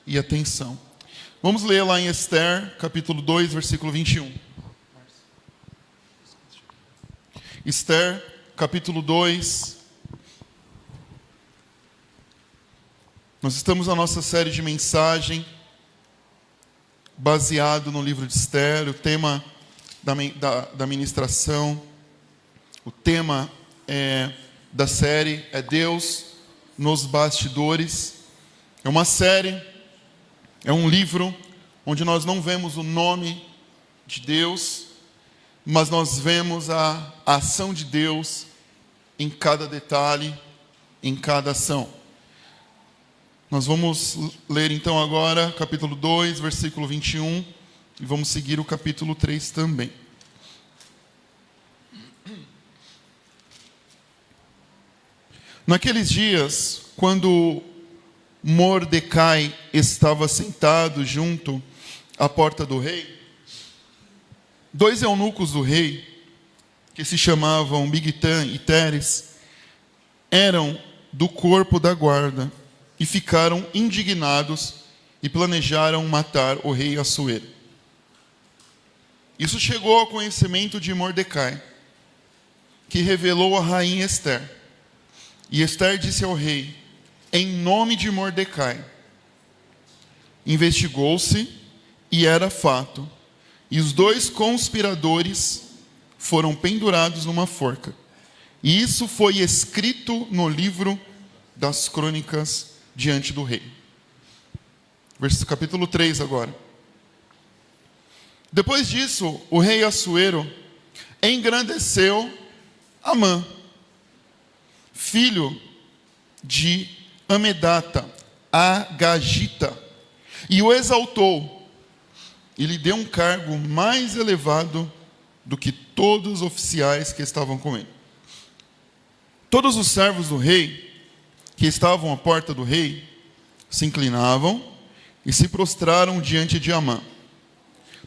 e atenção. Vamos ler lá em Esther, capítulo 2, versículo 21. Esther, capítulo 2. Nós estamos na nossa série de mensagem, baseado no livro de Esther. O tema da ministração, o tema da série é Deus nos bastidores. É uma série, é um livro onde nós não vemos o nome de Deus, mas nós vemos a ação de Deus em cada detalhe, em cada ação. Nós vamos ler então agora capítulo 2, versículo 21, e vamos seguir o capítulo 3 também. Naqueles dias, quando Mordecai estava sentado junto à porta do rei, dois eunucos do rei, que se chamavam Bigtan e Teres, eram do corpo da guarda e ficaram indignados e planejaram matar o rei Assuero. Isso chegou ao conhecimento de Mordecai, que revelou a rainha Esther. E Esther disse ao rei, em nome de Mordecai. Investigou-se e era fato. E os dois conspiradores foram pendurados numa forca. E isso foi escrito no livro das crônicas diante do rei. Capítulo 3 agora. Depois disso, o rei Assuero engrandeceu Amã, filho de Amedata, Agagita, e o exaltou, e lhe deu um cargo mais elevado do que todos os oficiais que estavam com ele. Todos os servos do rei, que estavam à porta do rei, se inclinavam e se prostraram diante de Amã,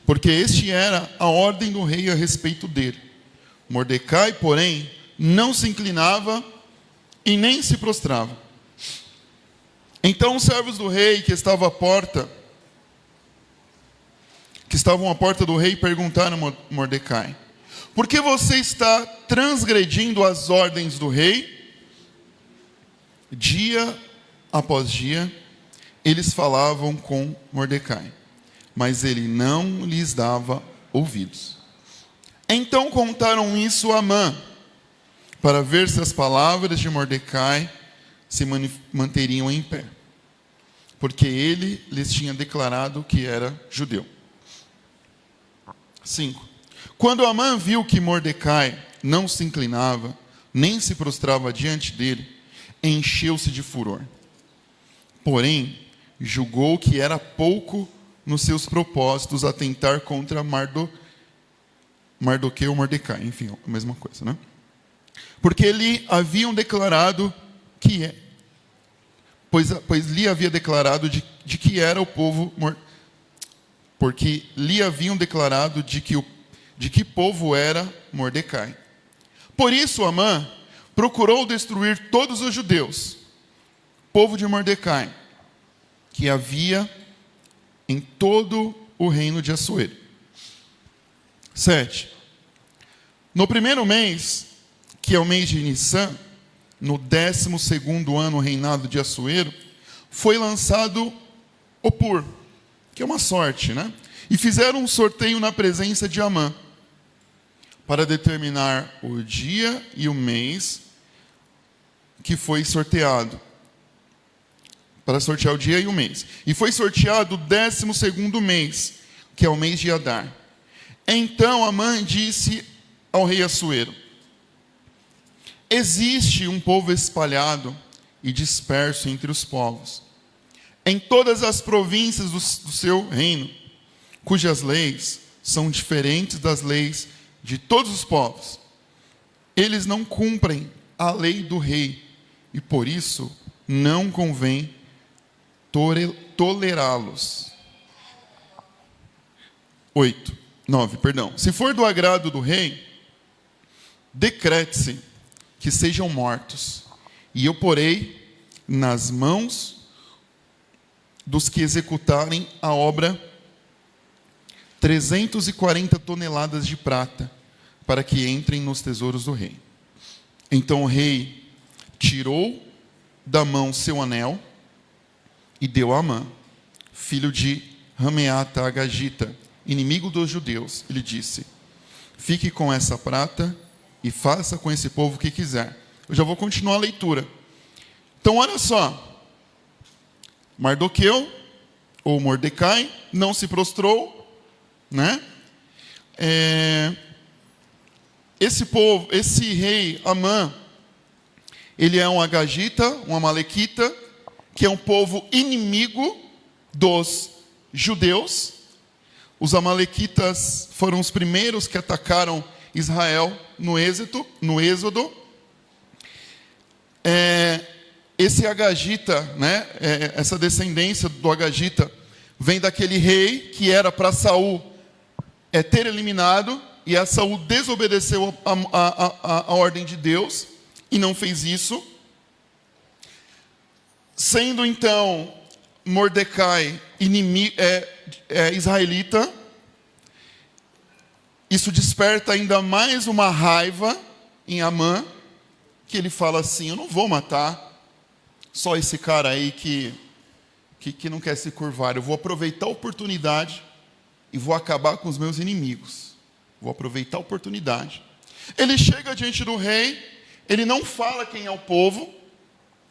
porque este era a ordem do rei a respeito dele. Mordecai, porém, não se inclinava e nem se prostrava. Então os servos do rei que estavam à porta do rei perguntaram a Mordecai, por que você está transgredindo as ordens do rei? Dia após dia, eles falavam com Mordecai, mas ele não lhes dava ouvidos. Então contaram isso a Amã, para ver se as palavras de Mordecai se manteriam em pé, porque ele lhes tinha declarado que era judeu. 5. Quando Amã viu que Mordecai não se inclinava, nem se prostrava diante dele, encheu-se de furor. Porém, julgou que era pouco nos seus propósitos atentar contra Mardoqueu ou Mordecai, enfim, a mesma coisa, né? Porque lhe haviam declarado pois lhe havia declarado de que era o povo, porque lhe haviam declarado de que povo era Mordecai. Por isso Amã procurou destruir todos os judeus, povo de Mordecai, que havia em todo o reino de Assuero. 7. No primeiro mês, que é o mês de Nissan, no 12º ano reinado de Assuero, foi lançado o Pur, que é uma sorte, né? E fizeram um sorteio na presença de Amã, para determinar o dia e o mês que foi sorteado. Para sortear o dia e o mês. E foi sorteado o 12º mês, que é o mês de Adar. Então Amã disse ao rei Assuero, existe um povo espalhado e disperso entre os povos, em todas as províncias do seu reino, cujas leis são diferentes das leis de todos os povos. Eles não cumprem a lei do rei, e por isso não convém tolerá-los. 9. Se for do agrado do rei, decrete-se que sejam mortos, e eu porei nas mãos dos que executarem a obra 340 toneladas de prata, para que entrem nos tesouros do rei. Então o rei tirou da mão seu anel e deu a Amã, filho de Rameata Agagita, inimigo dos judeus. Ele disse: fique com essa prata e faça com esse povo o que quiser. Eu já vou continuar a leitura. Então olha só, Mardoqueu, ou Mordecai, não se prostrou, né? Esse rei Amã, ele é um agagita, um amalequita, que é um povo inimigo dos judeus. Os amalequitas foram os primeiros que atacaram Israel no Êxodo. Esse agagita, né, essa descendência do agagita, vem daquele rei que era para Saul ter eliminado, e a Saul desobedeceu a ordem de Deus e não fez isso. Sendo então Mordecai israelita, isso desperta ainda mais uma raiva em Amã, que ele fala assim: eu não vou matar só esse cara aí que não quer se curvar, eu vou aproveitar a oportunidade e vou acabar com os meus inimigos. Vou aproveitar a oportunidade. Ele chega diante do rei, ele não fala quem é o povo,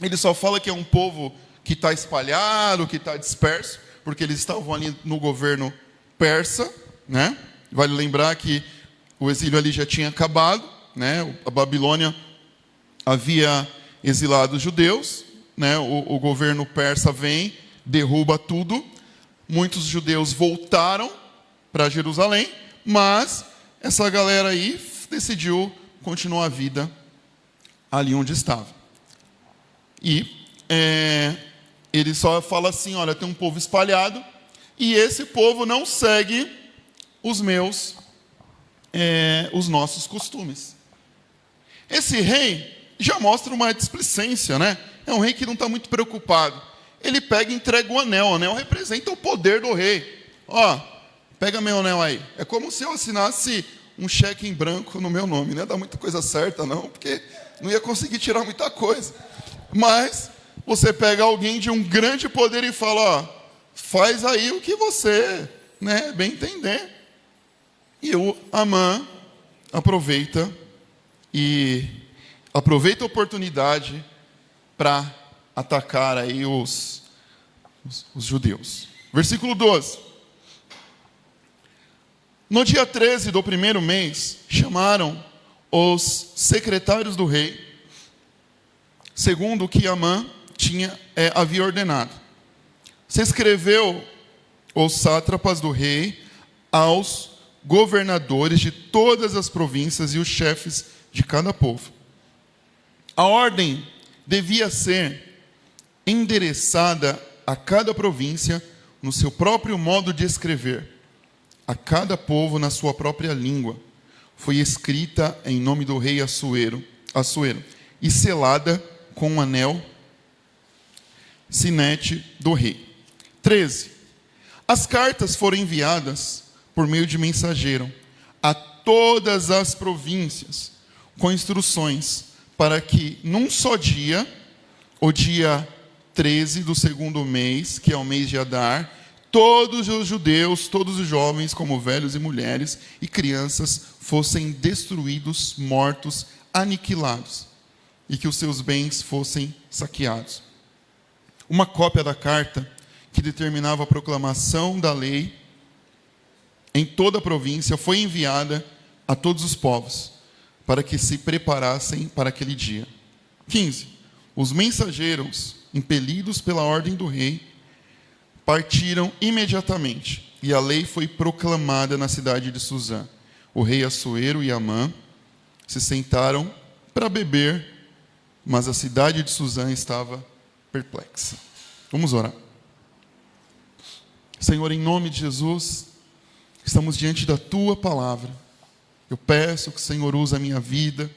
ele só fala que é um povo que está espalhado, que está disperso, porque eles estavam ali no governo persa, né? Vale lembrar que o exílio ali já tinha acabado, né? A Babilônia havia exilado os judeus, né? O governo persa vem, derruba tudo. Muitos judeus voltaram para Jerusalém, mas essa galera aí decidiu continuar a vida ali onde estava. E ele só fala assim: olha, tem um povo espalhado, e esse povo não segue os nossos costumes. Esse rei já mostra uma displicência, né? É um rei que não está muito preocupado. Ele pega e entrega o anel representa o poder do rei. Ó, pega meu anel aí. É como se eu assinasse um cheque em branco no meu nome. Não ia dar muita coisa certa, não, porque não ia conseguir tirar muita coisa. Mas você pega alguém de um grande poder e fala: ó, faz aí o que você, né, bem entender. E o Amã aproveita a oportunidade para atacar aí os judeus. Versículo 12. No dia 13 do primeiro mês, chamaram os secretários do rei, segundo o que Amã havia ordenado. Se escreveu os sátrapas do rei aos governadores de todas as províncias e os chefes de cada povo. A ordem devia ser endereçada a cada província no seu próprio modo de escrever, a cada povo na sua própria língua. Foi escrita em nome do rei Assuero e selada com um anel sinete do rei. 13. As cartas foram enviadas por meio de mensageiro a todas as províncias, com instruções para que num só dia, o dia 13 do segundo mês, que é o mês de Adar, todos os judeus, todos os jovens, como velhos e mulheres e crianças, fossem destruídos, mortos, aniquilados, e que os seus bens fossem saqueados. Uma cópia da carta que determinava a proclamação da lei em toda a província foi enviada a todos os povos, para que se preparassem para aquele dia. 15. Os mensageiros, impelidos pela ordem do rei, partiram imediatamente, e a lei foi proclamada na cidade de Suzã. O rei Assuero e Amã se sentaram para beber, mas a cidade de Suzã estava perplexa. Vamos orar. Senhor, em nome de Jesus, estamos diante da Tua palavra. Eu peço que o Senhor use a minha vida,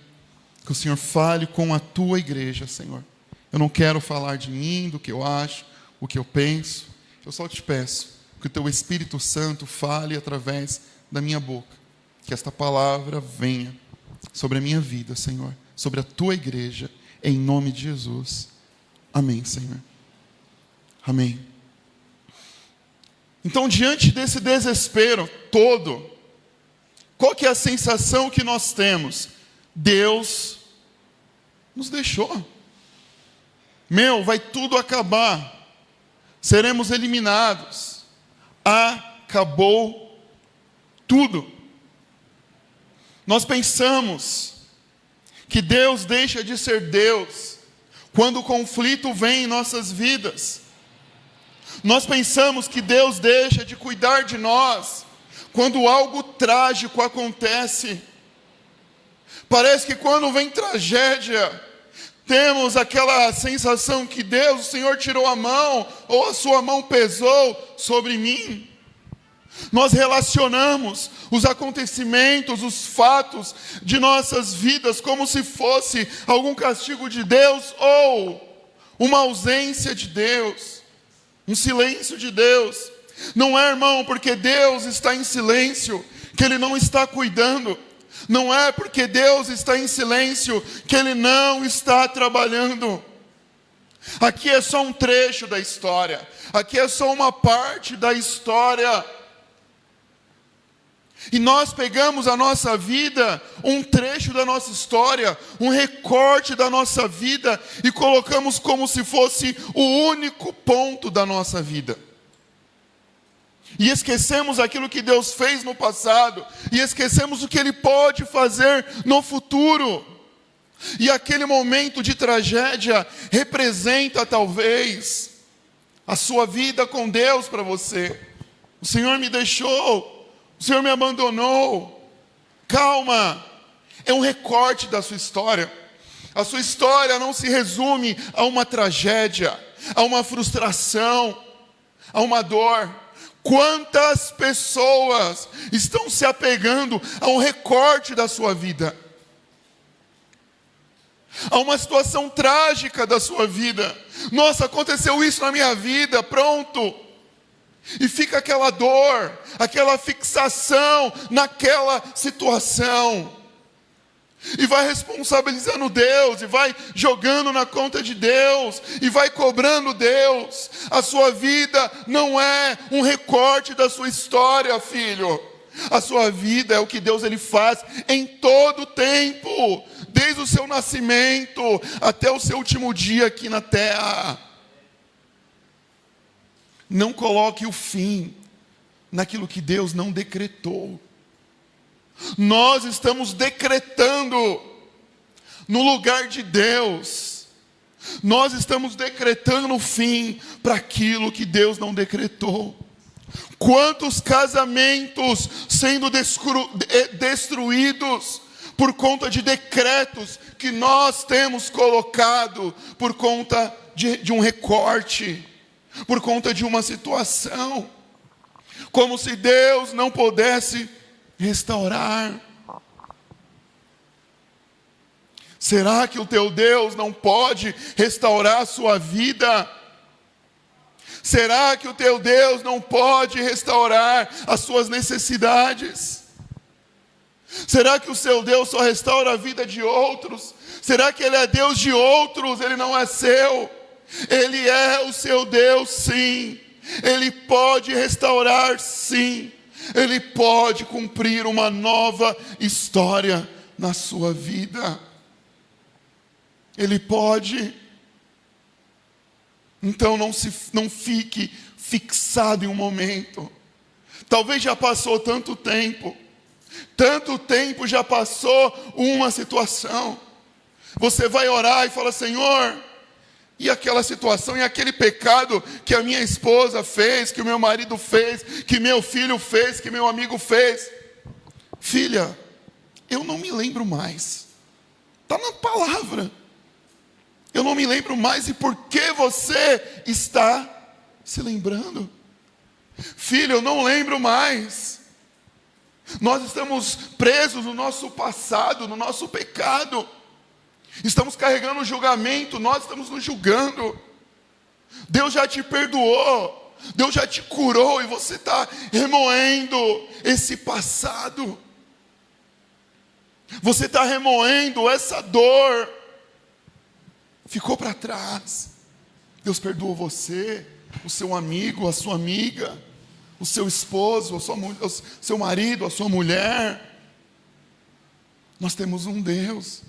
que o Senhor fale com a Tua igreja, Senhor. Eu não quero falar de mim, do que eu acho, o que eu penso. eu só te peço que o teu Espírito Santo fale através da minha boca, que esta palavra venha sobre a minha vida, Senhor, sobre a tua igreja, em nome de Jesus. Amém, Senhor. Amém. Então, diante desse desespero todo, qual que é a sensação que nós temos? Deus nos deixou. Vai tudo acabar. Seremos eliminados. Acabou tudo. Nós pensamos que Deus deixa de ser Deus quando o conflito vem em nossas vidas. Nós pensamos que Deus deixa de cuidar de nós quando algo trágico acontece. Parece que quando vem tragédia, temos aquela sensação que Deus, o Senhor tirou a mão, ou a sua mão pesou sobre mim. Nós relacionamos os acontecimentos, os fatos de nossas vidas como se fosse algum castigo de Deus ou uma ausência de Deus, um silêncio de Deus. Não é, irmão, porque Deus está em silêncio que Ele não está cuidando. Não é porque Deus está em silêncio que Ele não está trabalhando. Aqui é só um trecho da história. Aqui é só uma parte da história. E nós pegamos a nossa vida, um trecho da nossa história, um recorte da nossa vida, e colocamos como se fosse o único ponto da nossa vida. E esquecemos aquilo que Deus fez no passado, e esquecemos o que Ele pode fazer no futuro. E aquele momento de tragédia representa talvez a sua vida com Deus para você. O Senhor me deixou. O Senhor me abandonou. Calma, é um recorte da sua história. A sua história não se resume a uma tragédia, a uma frustração, a uma dor. Quantas pessoas estão se apegando a um recorte da sua vida, a uma situação trágica da sua vida? Nossa, aconteceu isso na minha vida, pronto. E fica aquela dor, aquela fixação naquela situação. E vai responsabilizando Deus, e vai jogando na conta de Deus, e vai cobrando Deus. A sua vida não é um recorte da sua história, filho. A sua vida é o que Deus ele faz em todo o tempo, desde o seu nascimento até o seu último dia aqui na terra. Não coloque o fim naquilo que Deus não decretou. Nós estamos decretando no lugar de Deus. Nós estamos decretando o fim para aquilo que Deus não decretou. Quantos casamentos sendo destruídos por conta de decretos que nós temos colocado, por conta de um recorte, por conta de uma situação, como se Deus não pudesse restaurar. Será que o teu Deus não pode restaurar a sua vida? Será que o teu Deus não pode restaurar as suas necessidades? Será que o seu Deus só restaura a vida de outros? Será que Ele é Deus de outros, Ele não é seu? Ele é o seu Deus, sim. Ele pode restaurar, sim. Ele pode cumprir uma nova história na sua vida. Ele pode. Então não fique fixado em um momento. Talvez já passou tanto tempo já passou uma situação. Você vai orar e fala: Senhor, e aquela situação, e aquele pecado que a minha esposa fez, que o meu marido fez, que meu filho fez, que meu amigo fez. Filha, eu não me lembro mais. Está na palavra. Eu não me lembro mais. E por que você está se lembrando? Filho, eu não lembro mais. Nós estamos presos no nosso passado, no nosso pecado. Estamos carregando o julgamento, nós estamos nos julgando. Deus já te perdoou. Deus já te curou e você está remoendo esse passado. Você está remoendo essa dor. Ficou para trás. Deus perdoou você, o seu amigo, a sua amiga, o seu esposo, o seu marido, a sua mulher. Nós temos um Deus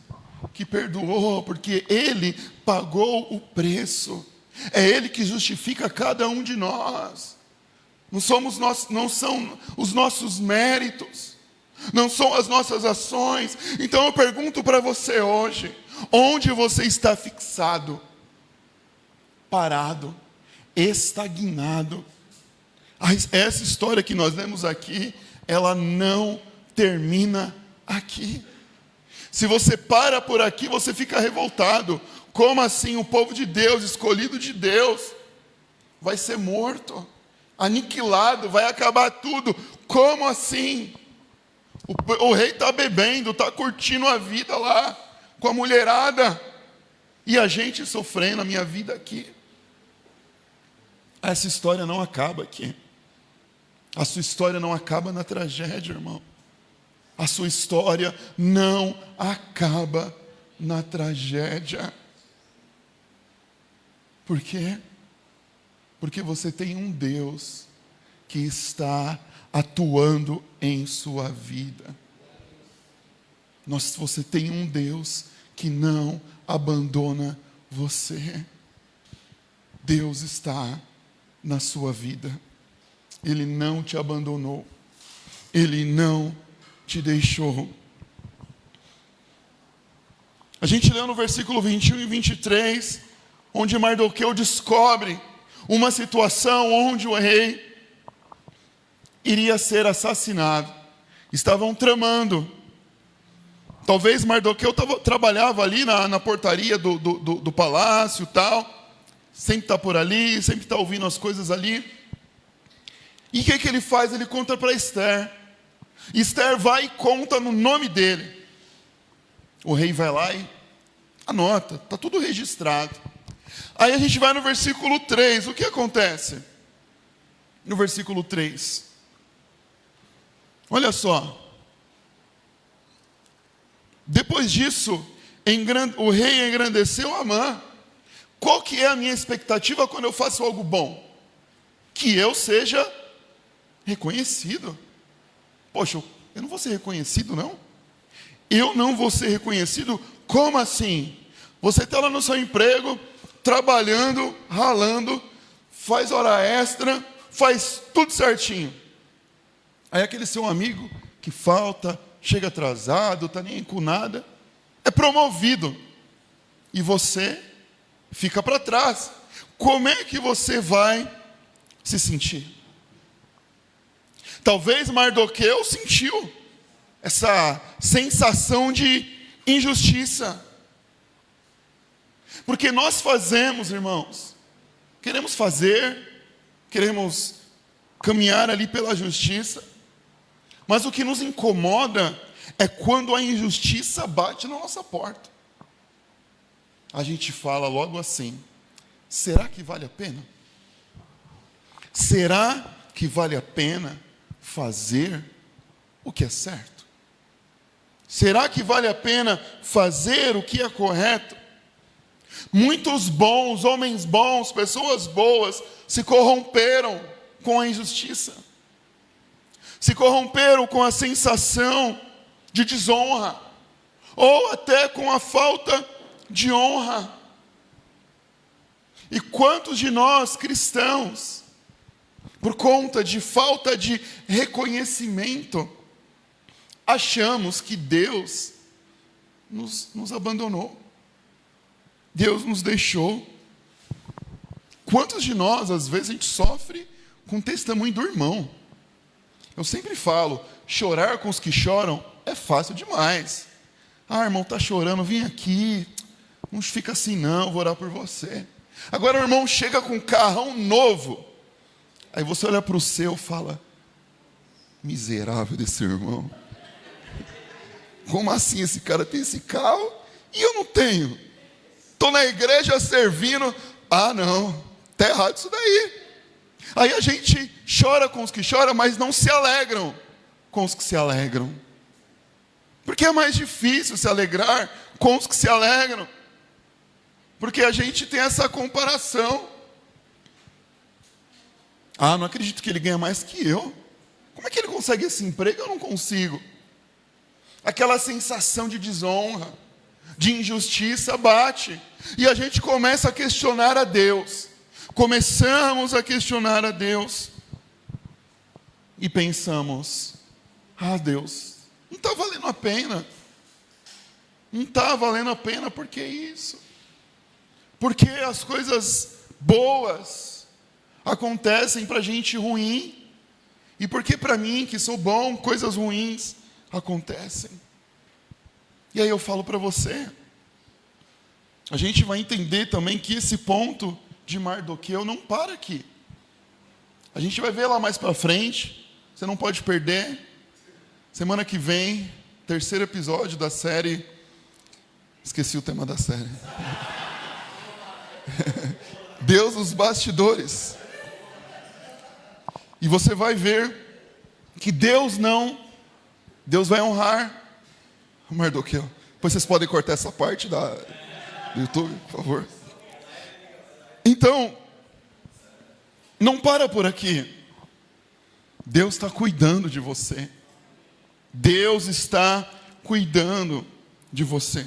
que perdoou, porque Ele pagou o preço. É Ele que justifica cada um de nós. Não são os nossos méritos, não são as nossas ações. Então eu pergunto para você hoje: onde você está fixado, parado, estagnado? Essa história que nós lemos aqui, ela não termina aqui. Se você para por aqui, você fica revoltado. Como assim o povo de Deus, escolhido de Deus, vai ser morto, aniquilado, vai acabar tudo? Como assim? O rei está bebendo, está curtindo a vida lá, com a mulherada, e a gente sofrendo a minha vida aqui. Essa história não acaba aqui. A sua história não acaba na tragédia, irmão. A sua história não acaba na tragédia. Por quê? Porque você tem um Deus que está atuando em sua vida. Você tem um Deus que não abandona você. Deus está na sua vida. Ele não te abandonou. Ele não te deixou. A gente leu no versículo 21 e 23, onde Mardoqueu descobre uma situação onde o rei iria ser assassinado. Estavam tramando. Talvez Mardoqueu trabalhava ali na portaria do palácio e tal. Sempre está por ali, sempre está ouvindo as coisas ali. E o que ele faz? Ele conta para Esther. Esther vai e conta no nome dele. O rei vai lá e anota, está tudo registrado. Aí a gente vai no versículo 3, o que acontece? No versículo 3. Olha só. Depois disso, o rei engrandeceu Amã. Qual que é a minha expectativa quando eu faço algo bom? Que eu seja reconhecido. Poxa, eu não vou ser reconhecido, não? Eu não vou ser reconhecido? Como assim? Você está lá no seu emprego, trabalhando, ralando, faz hora extra, faz tudo certinho. Aí aquele seu amigo que falta, chega atrasado, está nem com nada, é promovido. E você fica para trás. Como é que você vai se sentir? Talvez Mardoqueu sentiu essa sensação de injustiça. Porque nós fazemos, irmãos, queremos caminhar ali pela justiça, mas o que nos incomoda é quando a injustiça bate na nossa porta. A gente fala logo assim: será que vale a pena? Será que vale a pena fazer o que é certo? Será que vale a pena fazer o que é correto? Muitos bons, homens bons, pessoas boas, se corromperam com a injustiça. Se corromperam com a sensação de desonra, ou até com a falta de honra. E quantos de nós, cristãos, por conta de falta de reconhecimento, achamos que Deus nos abandonou, Deus nos deixou. Quantos de nós, às vezes, a gente sofre com o testemunho do irmão? Eu sempre falo, chorar com os que choram é fácil demais. Ah, irmão, está chorando, vem aqui, não fica assim não, vou orar por você. Agora o irmão chega com um carrão novo, aí você olha para o seu e fala: miserável desse irmão. Como assim esse cara tem esse carro e eu não tenho? Estou na igreja servindo. Ah não, está errado isso daí. Aí a gente chora com os que choram, mas não se alegram com os que se alegram. Porque é mais difícil se alegrar com os que se alegram. Porque a gente tem essa comparação. Ah, não acredito que ele ganha mais que eu. Como é que ele consegue esse emprego? Eu não consigo. Aquela sensação de desonra, de injustiça bate. E a gente começa a questionar a Deus. Começamos a questionar a Deus. E pensamos, ah, Deus, não está valendo a pena. Não está valendo a pena, por que isso? Porque as coisas boas acontecem para gente ruim. E porque para mim, que sou bom, coisas ruins acontecem. E aí eu falo para você, a gente vai entender também que esse ponto de Mardoqueu não para aqui. A gente vai ver lá mais para frente, você não pode perder. Semana que vem, 3º episódio da série. Esqueci o tema da série. Deus nos bastidores. E você vai ver que Deus vai honrar o Mardoqueu. Depois vocês podem cortar essa parte do YouTube, por favor. Então, não para por aqui. Deus está cuidando de você. Deus está cuidando de você.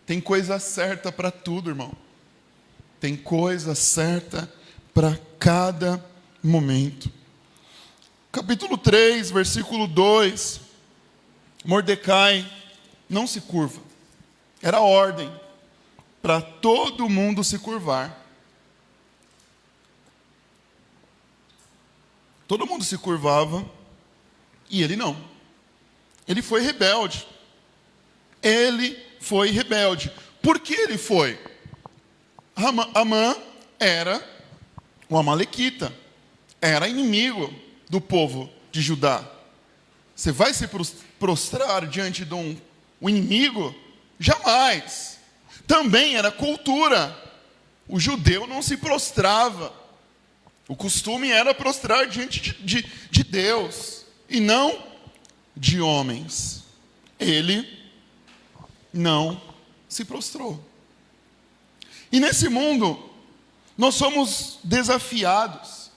Tem coisa certa para tudo, irmão. Tem coisa certa para cada momento. Capítulo 3, versículo 2. Mordecai não se curva. Era ordem para todo mundo se curvar. Todo mundo se curvava e ele não. Ele foi rebelde. Ele foi rebelde. Por que ele foi? Amã era um amalequita. Era inimigo do povo de Judá. Você vai se prostrar diante de um inimigo? Jamais. Também era cultura. O judeu não se prostrava. O costume era prostrar diante de Deus e não de homens. Ele não se prostrou. E nesse mundo, nós somos desafiados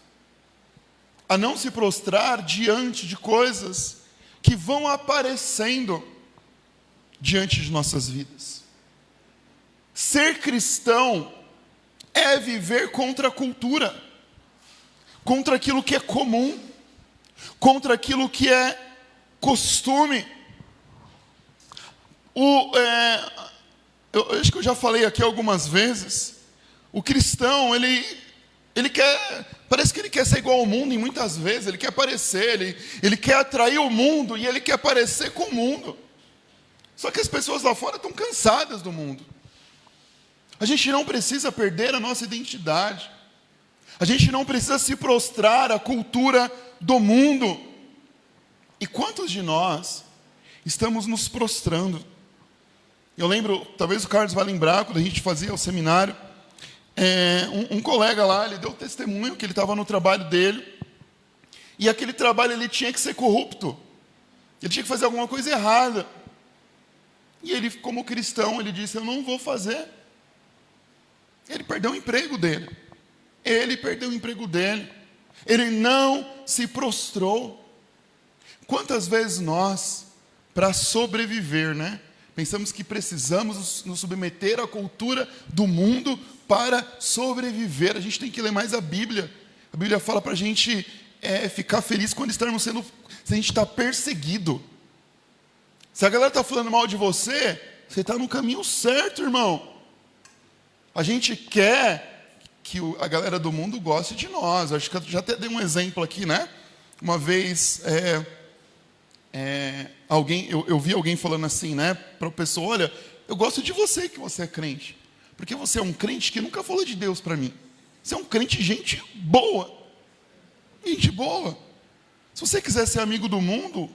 a não se prostrar diante de coisas que vão aparecendo diante de nossas vidas. Ser cristão é viver contra a cultura, contra aquilo que é comum, contra aquilo que é costume. Eu acho que eu já falei aqui algumas vezes, o cristão, ele quer, parece que ele quer ser igual ao mundo em muitas vezes, ele quer aparecer, ele quer atrair o mundo e ele quer parecer com o mundo. Só que as pessoas lá fora estão cansadas do mundo. A gente não precisa perder a nossa identidade. A gente não precisa se prostrar à cultura do mundo. E quantos de nós estamos nos prostrando? Eu lembro, talvez o Carlos vai lembrar, quando a gente fazia o seminário, um colega lá, ele deu testemunho que ele estava no trabalho dele, e aquele trabalho ele tinha que ser corrupto, ele tinha que fazer alguma coisa errada. E ele, como cristão, ele disse, eu não vou fazer. Ele perdeu o emprego dele. Ele não se prostrou. Quantas vezes nós, para sobreviver, pensamos que precisamos nos submeter à cultura do mundo para sobreviver. A gente tem que ler mais a Bíblia. A Bíblia fala para a gente ficar feliz quando se a gente está perseguido. Se a galera está falando mal de você, você está no caminho certo, irmão. A gente quer que a galera do mundo goste de nós. Acho que eu já até dei um exemplo aqui, Uma vez, eu vi alguém falando assim, para a pessoa, olha, eu gosto de você que você é crente. Porque você é um crente que nunca falou de Deus para mim. Você é um crente gente boa. Gente boa. Se você quiser ser amigo do mundo,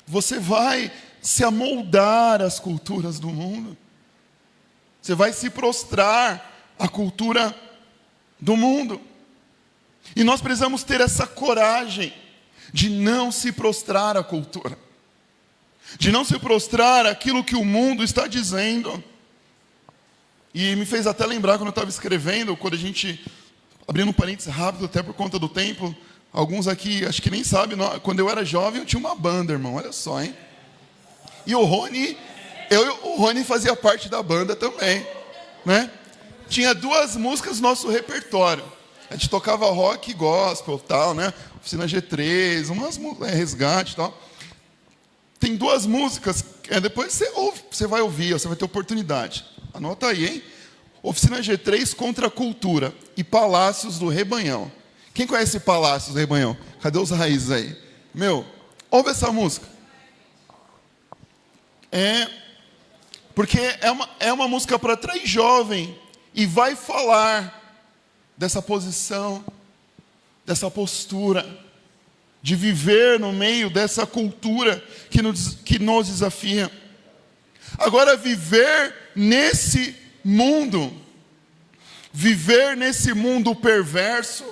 você vai se amoldar às culturas do mundo. Você vai se prostrar à cultura do mundo. E nós precisamos ter essa coragem de não se prostrar à cultura, de não se prostrar àquilo que o mundo está dizendo. E me fez até lembrar quando eu estava escrevendo, quando a gente, abrindo um parênteses rápido até por conta do tempo, alguns aqui acho que nem sabem, quando eu era jovem eu tinha uma banda, irmão, olha só, hein? E o Rony fazia parte da banda também, né? Tinha 2 músicas no nosso repertório. A gente tocava rock, gospel, tal, né? Oficina G3, resgate, tal. Tem 2 músicas, depois você vai ouvir, você vai ter oportunidade. Anota aí, hein? Oficina G3 contra a cultura e Palácios do Rebanhão. Quem conhece Palácios do Rebanhão? Cadê os raízes aí? Ouve essa música. Porque é uma música para atrair jovem e vai falar dessa posição, dessa postura, de viver no meio dessa cultura que nos desafia. Agora, viver nesse mundo perverso,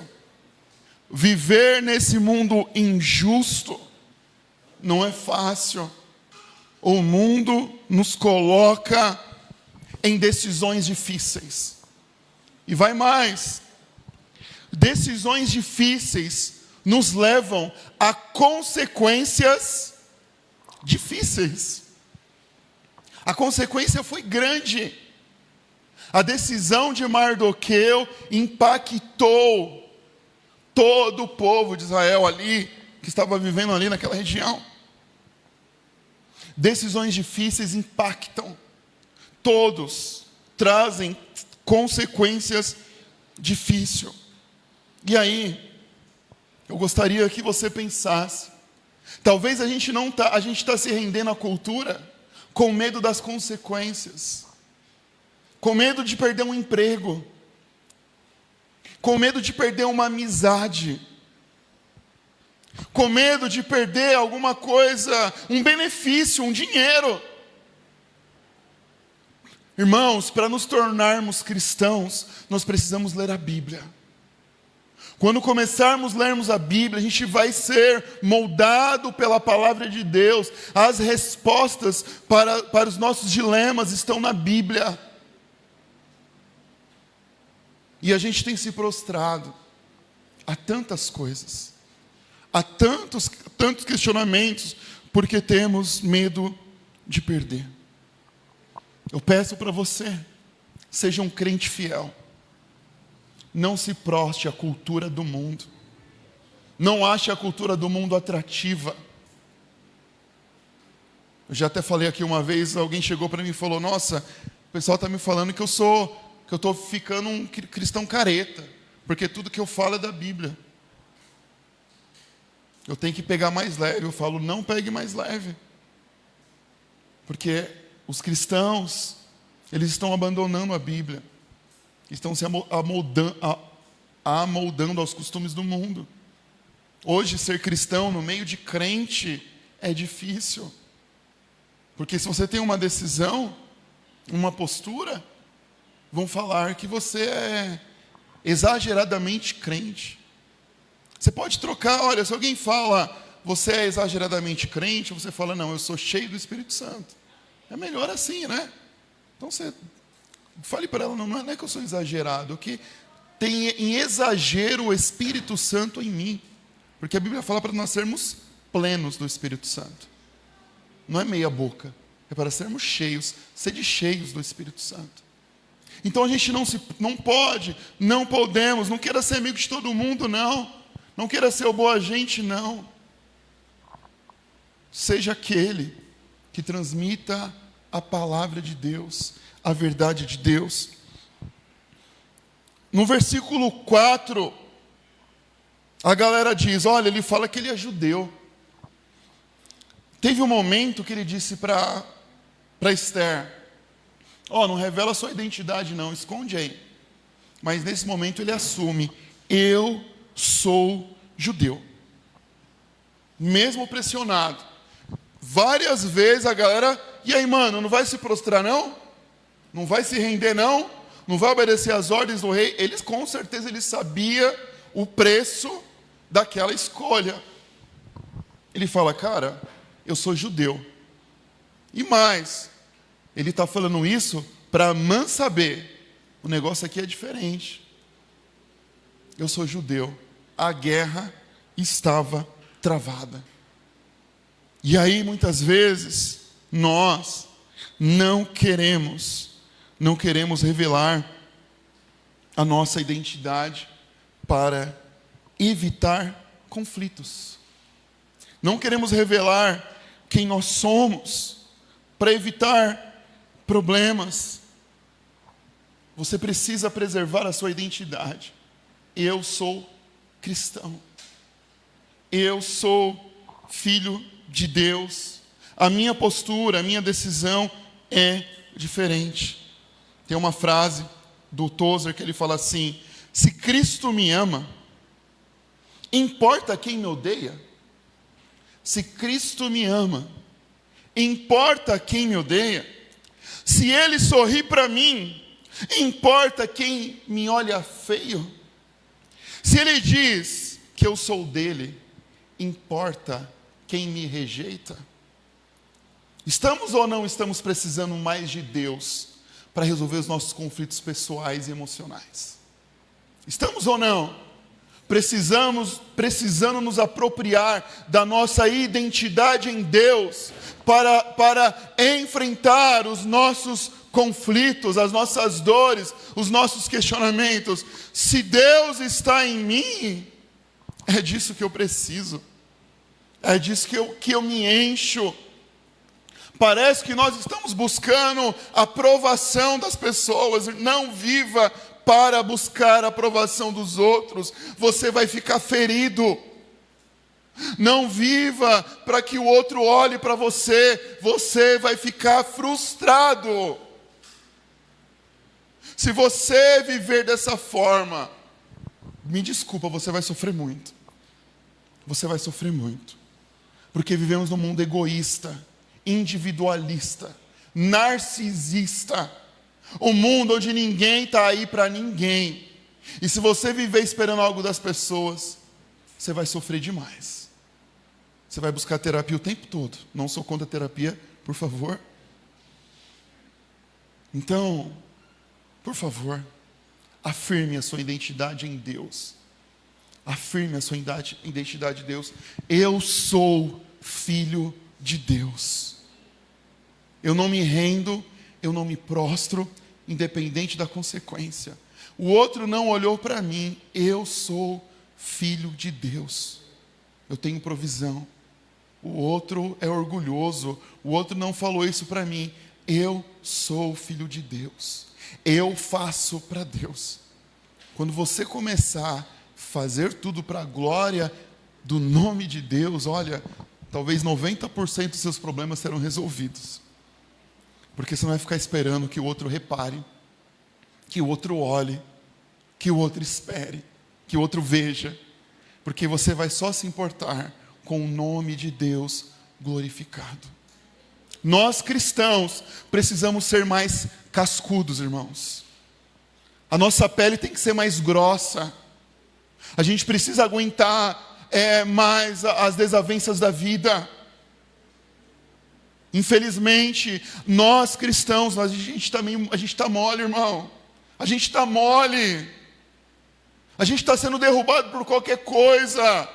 viver nesse mundo injusto, não é fácil. O mundo nos coloca em decisões difíceis. E vai mais. Decisões difíceis nos levam a consequências difíceis. A consequência foi grande. A decisão de Mardoqueu impactou todo o povo de Israel ali, que estava vivendo ali naquela região. Decisões difíceis impactam. Todos trazem consequências difíceis. E aí, eu gostaria que você pensasse, talvez a gente está se rendendo à cultura com medo das consequências, com medo de perder um emprego, com medo de perder uma amizade, com medo de perder alguma coisa, um benefício, um dinheiro. Irmãos, para nos tornarmos cristãos, nós precisamos ler a Bíblia. Quando começarmos a lermos a Bíblia, a gente vai ser moldado pela palavra de Deus. As respostas para os nossos dilemas estão na Bíblia. E a gente tem se prostrado a tantas coisas, a tantos questionamentos, porque temos medo de perder. Eu peço para você, seja um crente fiel. Não se proste à cultura do mundo. Não ache a cultura do mundo atrativa. Eu já até falei aqui uma vez, alguém chegou para mim e falou: nossa, o pessoal está me falando que eu estou ficando um cristão careta, porque tudo que eu falo é da Bíblia. Eu tenho que pegar mais leve. Eu falo: não pegue mais leve. Porque os cristãos, eles estão abandonando a Bíblia. Estão se amoldando aos costumes do mundo. Hoje, ser cristão no meio de crente é difícil. Porque se você tem uma decisão, uma postura, vão falar que você é exageradamente crente. Você pode trocar, olha, se alguém fala, você é exageradamente crente, você fala, não, eu sou cheio do Espírito Santo. É melhor assim, né? Então você fale para ela, não é que eu sou exagerado, que tem em exagero o Espírito Santo em mim. Porque a Bíblia fala para nós sermos plenos do Espírito Santo. Não é meia boca, é para sermos cheios, sede cheios do Espírito Santo. Então a gente não podemos, não queira ser amigo de todo mundo, não queira ser o boa gente, não. Seja aquele que transmita a palavra de Deus, a verdade de Deus. No versículo 4, a galera diz, olha, ele fala que ele é judeu. Teve um momento que ele disse para Esther, não revela sua identidade não, esconde aí. Mas nesse momento ele assume, eu sou judeu. Mesmo pressionado. Várias vezes a galera, e aí mano, não vai se prostrar não? Não vai se render não? Não vai obedecer às ordens do rei? Com certeza ele sabia o preço daquela escolha. Ele fala, cara, eu sou judeu. E mais, ele está falando isso para Amã saber, o negócio aqui é diferente. Eu sou judeu. A guerra estava travada. E aí, muitas vezes, nós não queremos revelar a nossa identidade para evitar conflitos. Não queremos revelar quem nós somos para evitar problemas. Você precisa preservar a sua identidade. Eu sou cristão. Eu sou filho de Deus. A minha postura, a minha decisão é diferente. Tem uma frase do Tozer que ele fala assim: se Cristo me ama, importa quem me odeia? Se Cristo me ama, importa quem me odeia? Se Ele sorri para mim, importa quem me olha feio? Se Ele diz que eu sou dele, importa quem me rejeita? Estamos ou não estamos precisando mais de Deus para resolver os nossos conflitos pessoais e emocionais? Estamos ou não? Precisando nos apropriar da nossa identidade em Deus para enfrentar os nossos conflitos, as nossas dores, os nossos questionamentos. Se Deus está em mim, é disso que eu preciso. É disso que eu me encho. Parece que nós estamos buscando a aprovação das pessoas. Não viva para buscar a aprovação dos outros. Você vai ficar ferido. Não viva para que o outro olhe para você. Você vai ficar frustrado. Se você viver dessa forma, me desculpa, você vai sofrer muito. Você vai sofrer muito. Porque vivemos num mundo egoísta, individualista, narcisista. Um mundo onde ninguém está aí para ninguém. E se você viver esperando algo das pessoas, você vai sofrer demais. Você vai buscar terapia o tempo todo. Não sou contra a terapia, por favor. Então, por favor, afirme a sua identidade em Deus. Afirme a sua identidade em Deus. Eu sou filho de Deus. Eu não me rendo, eu não me prostro, independente da consequência. O outro não olhou para mim. Eu sou filho de Deus. Eu tenho provisão. O outro é orgulhoso. O outro não falou isso para mim. Eu sou filho de Deus. Eu faço para Deus. Quando você começar a fazer tudo para a glória do nome de Deus, olha, talvez 90% dos seus problemas serão resolvidos. Porque você não vai ficar esperando que o outro repare, que o outro olhe, que o outro espere, que o outro veja. Porque você vai só se importar com o nome de Deus glorificado. Nós cristãos precisamos ser mais cascudos, irmãos. A nossa pele tem que ser mais grossa. A gente precisa aguentar mais as desavenças da vida. Infelizmente, nós cristãos, a gente está mole, irmão. A gente está mole. A gente está sendo derrubado por qualquer coisa.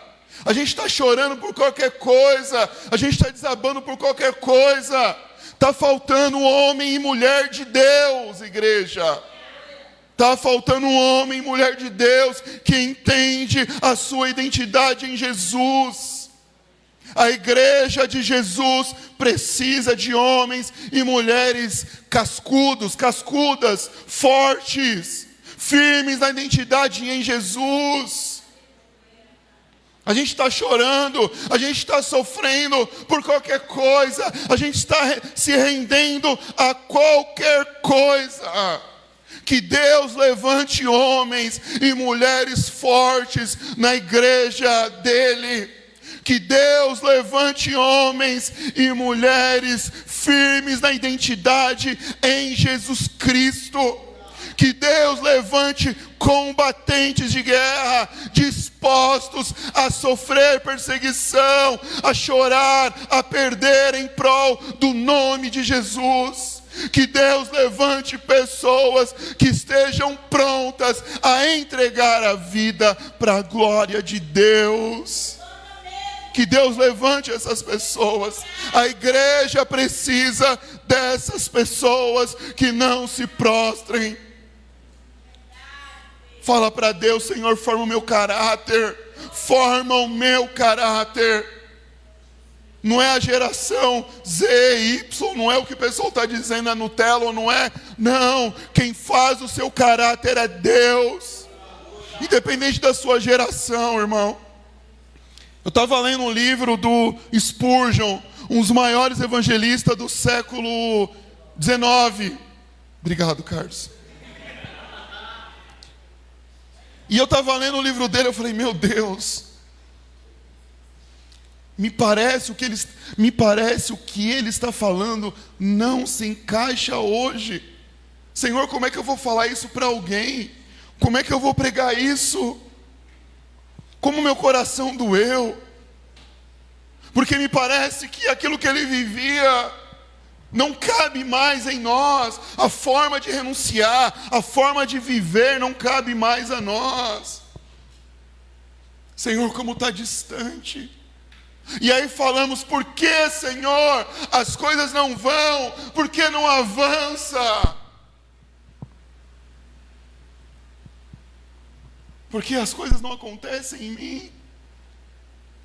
A gente está chorando por qualquer coisa. A gente está desabando por qualquer coisa. Está faltando homem e mulher de Deus, igreja. Está faltando homem e mulher de Deus que entende a sua identidade em Jesus. A igreja de Jesus precisa de homens e mulheres cascudos, cascudas, fortes, firmes na identidade em Jesus. A gente está chorando, a gente está sofrendo por qualquer coisa, a gente está se rendendo a qualquer coisa. Que Deus levante homens e mulheres fortes na igreja dele. Que Deus levante homens e mulheres firmes na identidade em Jesus Cristo. Que Deus levante combatentes de guerra, dispostos a sofrer perseguição, a chorar, a perder em prol do nome de Jesus. Que Deus levante pessoas que estejam prontas a entregar a vida para a glória de Deus. Que Deus levante essas pessoas. A igreja precisa dessas pessoas que não se prostrem. Fala para Deus: Senhor, forma o meu caráter. Forma o meu caráter. Não é a geração Z, Y, não é o que o pessoal está dizendo, é Nutella ou não é. Não, quem faz o seu caráter é Deus. Independente da sua geração, irmão. Eu estava lendo um livro do Spurgeon, um dos maiores evangelistas do século XIX. Obrigado, Carlos. E eu estava lendo o livro dele, eu falei: meu Deus, me parece o que ele está falando não se encaixa hoje. Senhor, como é que eu vou falar isso para alguém? Como é que eu vou pregar isso? Como meu coração doeu. Porque me parece que aquilo que ele vivia não cabe mais em nós. A forma de renunciar, a forma de viver não cabe mais a nós. Senhor, como está distante. E aí falamos: por que, Senhor, as coisas não vão? Por que não avança? Porque as coisas não acontecem em mim.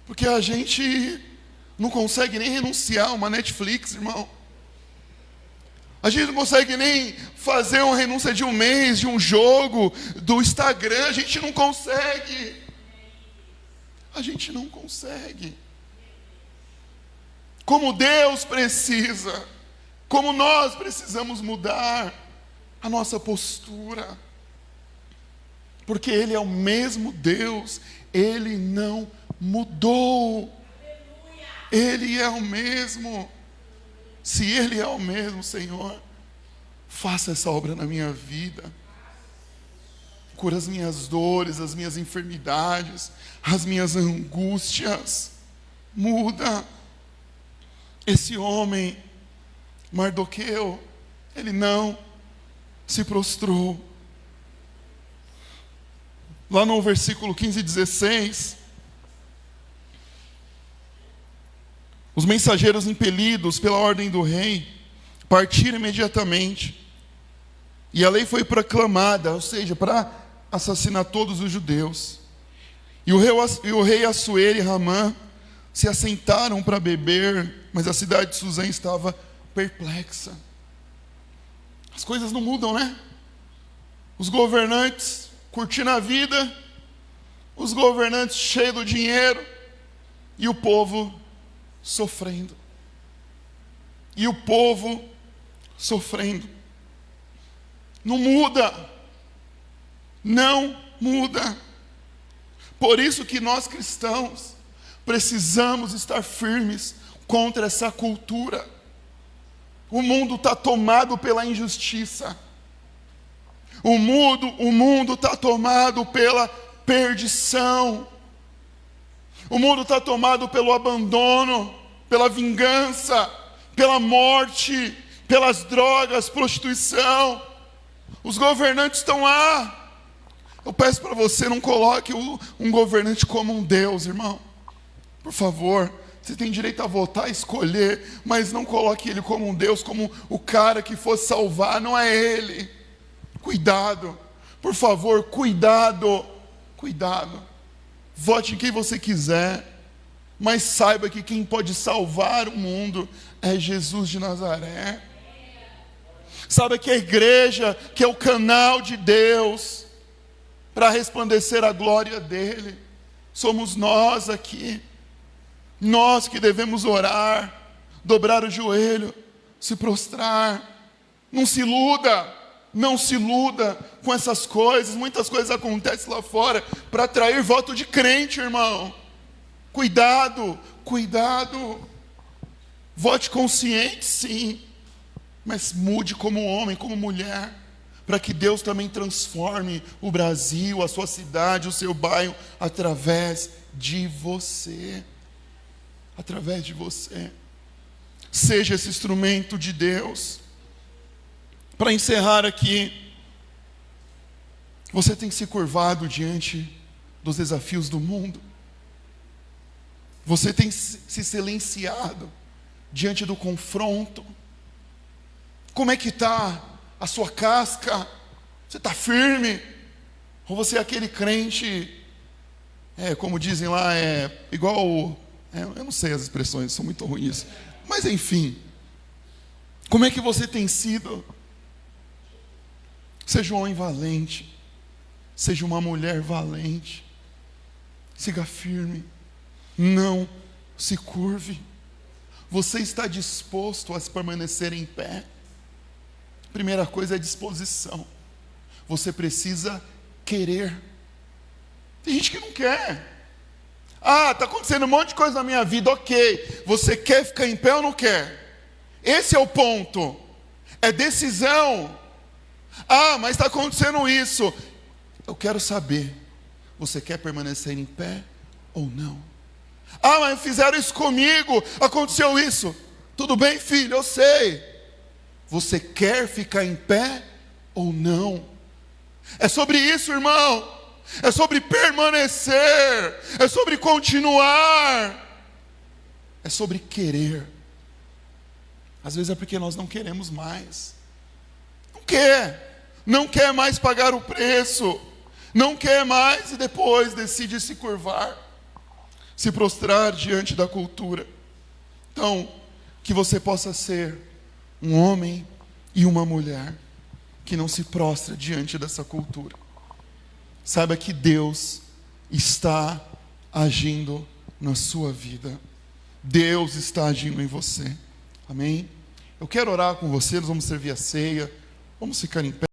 Porque a gente não consegue nem renunciar a uma Netflix, irmão. A gente não consegue nem fazer uma renúncia de um mês, de um jogo, do Instagram. A gente não consegue. A gente não consegue. Como Deus precisa, como nós precisamos mudar a nossa postura. Porque Ele é o mesmo Deus, Ele não mudou. Ele é o mesmo. Se Ele é o mesmo, Senhor, faça essa obra na minha vida. Cura as minhas dores, as minhas enfermidades, as minhas angústias. Muda. Esse homem, Mardoqueu, ele não se prostrou. Lá no versículo 15 e 16, os mensageiros impelidos pela ordem do rei partiram imediatamente. E a lei foi proclamada, ou seja, para assassinar todos os judeus. E o rei Assuero e Ramã se assentaram para beber, mas a cidade de Suzã estava perplexa. As coisas não mudam, né? Os governantes curtindo a vida, os governantes cheios do dinheiro, e o povo sofrendo. E o povo sofrendo. Não muda. Não muda. Por isso que nós cristãos precisamos estar firmes contra essa cultura. O mundo está tomado pela injustiça. O mundo está tomado pela perdição. O mundo está tomado pelo abandono, pela vingança, pela morte, pelas drogas, prostituição. Os governantes estão lá. Eu peço para você, não coloque um governante como um Deus, irmão. Por favor, você tem direito a votar, a escolher, mas não coloque ele como um Deus, como o cara que fosse salvar, não é ele. Cuidado, por favor, cuidado, cuidado. Vote em quem você quiser, mas saiba que quem pode salvar o mundo é Jesus de Nazaré. Saiba que a igreja, que é o canal de Deus, para resplandecer a glória dele, somos nós aqui. Nós que devemos orar, dobrar o joelho, se prostrar. Não se iluda, não se iluda com essas coisas. Muitas coisas acontecem lá fora para atrair voto de crente, irmão. Cuidado, cuidado. Vote consciente, sim, mas mude como homem, como mulher. para que Deus também transforme o Brasil, a sua cidade, o seu bairro, através de você. Através de você. Seja esse instrumento de Deus. Para encerrar aqui, você tem se curvado diante dos desafios do mundo? Você tem se silenciado diante do confronto? Como é que está a sua casca? Você está firme? Ou você é aquele crente, como dizem lá, igual, eu não sei as expressões, são muito ruins. Mas enfim, como é que você tem sido? Seja um homem valente, seja uma mulher valente, siga firme, não se curve. Você está disposto a permanecer em pé? Primeira coisa é disposição. Você precisa querer. Tem gente que não quer. Está acontecendo um monte de coisa na minha vida, ok. Você quer ficar em pé ou não quer? Esse é o ponto. É decisão. Mas está acontecendo isso. Eu quero saber, você quer permanecer em pé ou não? Mas fizeram isso comigo, aconteceu isso. Tudo bem, filho, eu sei. Você quer ficar em pé ou não? É sobre isso, irmão. É sobre permanecer. É sobre continuar. É sobre querer. Às vezes é porque nós não queremos mais. Não quer mais pagar o preço. Não quer mais e depois decide se curvar, se prostrar diante da cultura. Então, que você possa ser um homem e uma mulher que não se prostra diante dessa cultura. Saiba que Deus está agindo na sua vida. Deus está agindo em você. Amém? Eu quero orar com você, nós vamos servir a ceia. Vamos ficar em pé.